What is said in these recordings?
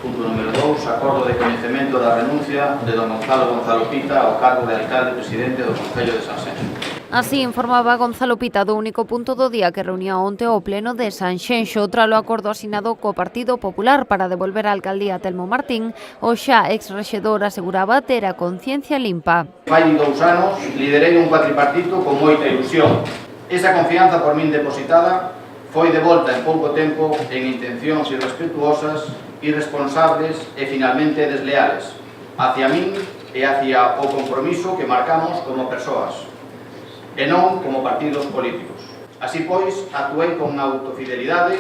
Punto número 2. Acordo de coñecemento da renuncia de don Gonzalo Pita ao cargo de alcalde presidente do Concello de Sanxenxo. Así informaba Gonzalo Pita do único punto do día que reunía onte o pleno de Sanxenxo tralo acordo asinado co Partido Popular para devolver a alcaldía a Telmo Martín. O xa exrexedor aseguraba ter a conciencia limpa. Fai 2 anos liderei un cuatripartito con moita ilusión. Esa confianza por min depositada foi devolta en pouco tempo en intencións irrespetuosas, irresponsables e finalmente desleales hacia min e hacia o compromiso que marcamos como persoas e non como partidos políticos. Así pois, actuei con autofidelidade,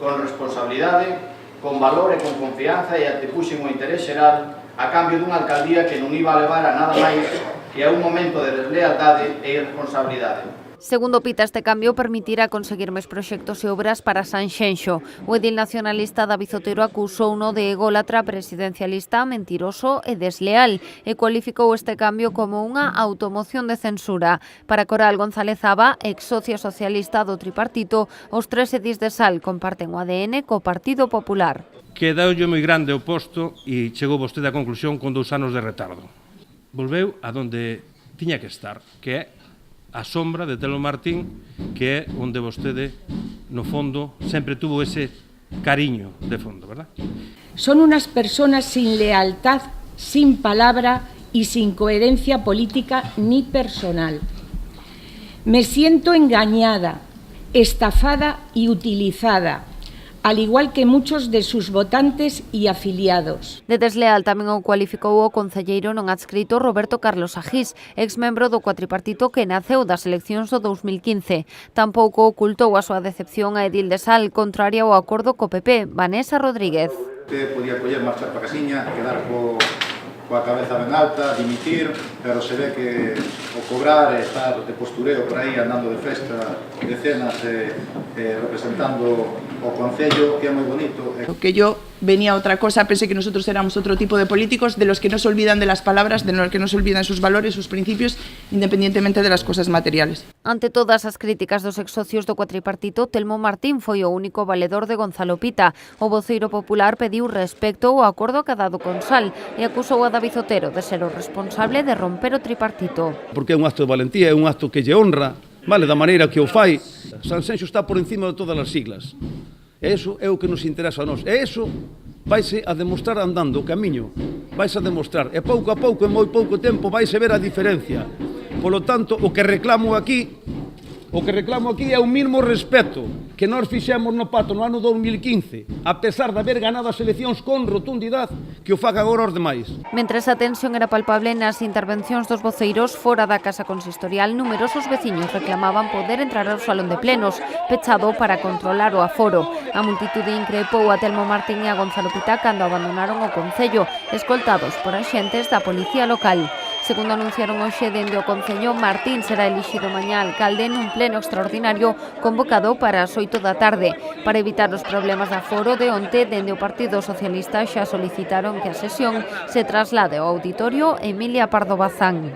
con responsabilidade, con valor e con confianza e antepuxen o interés xeral a cambio dunha alcaldía que non iba a levar a nada máis que a un momento de deslealdade e irresponsabilidade. Segundo Pita, este cambio permitirá conseguir máis proxectos e obras para Sanxenxo. O edil nacionalista David Otero acusouno de ególatra, presidencialista, mentiroso e desleal e cualificou este cambio como unha automoción de censura. Para Coral González Aba, ex socia socialista do tripartito, os 3 edís de Sal comparten o ADN co Partido Popular. Quedoulle moi grande o posto e chegou vostede á conclusión con 2 anos de retardo. Volveu a donde tiña que estar, que é a sombra de Telmo Martín, que é onde vostede, no fondo, sempre tuvo ese cariño de fondo, ¿verdad? Son unas personas sin lealtad, sin palabra y sin coherencia política ni personal. Me siento engañada, estafada y utilizada, al igual que muchos de sus votantes y afiliados. De desleal tamén o cualificou o concelleiro non adscrito Roberto Carlos Agís, ex-membro do cuatripartito que naceu das eleccións do 2015. Tampouco ocultou a súa decepción a edil de Sal, contraria ao acordo co PP, Vanessa Rodríguez. Usted podía coller, marchar para casiña, quedar coa cabeza ben alta, dimitir, pero se ve que o cobrar e estar de postureo por aí, andando de festa, de cenas, representando o Concello, que é moi bonito. Que yo venía a otra cosa, pensé que nosotros éramos otro tipo de políticos, de los que no se olvidan de las palabras, de los que no se olvidan sus valores, sus principios, independientemente de las cosas materiales. Ante todas as críticas dos ex-socios do cuatripartito, Telmo Martín foi o único valedor de Gonzalo Pita. O voceiro popular pediu respecto ao acordo acadado con Sal e acusou a David Otero de ser o responsable de romper o tripartito. Porque é un acto de valentía, é un acto que lle honra, vale, da maneira que o fai. Sanxenxo está por encima de todas as siglas. E iso é o que nos interesa a nós. E iso vaise a demostrar andando o camiño. Vaise a demostrar. E pouco a pouco, en moi pouco tempo, vaise ver a diferencia. Polo tanto, o que reclamo aquí é o mínimo respeto que nós fixemos no pacto no ano 2015, a pesar de haber ganado as eleccións con rotundidade, que o faga agora os demais. Mentres a tensión era palpable nas intervencións dos voceiros fora da Casa Consistorial, numerosos veciños reclamaban poder entrar ao salón de plenos, pechado para controlar o aforo. A multitude increpou a Telmo Martín e a Gonzalo Pita cando abandonaron o Concello, escoltados por axentes da Policía Local. Segundo anunciaron hoxe dende o Concello, Martín será elixido mañá alcalde nun pleno extraordinario convocado para as 8 da tarde. Para evitar os problemas de aforo de onte, dende o Partido Socialista xa solicitaron que a sesión se traslade ao auditorio Emilia Pardo Bazán.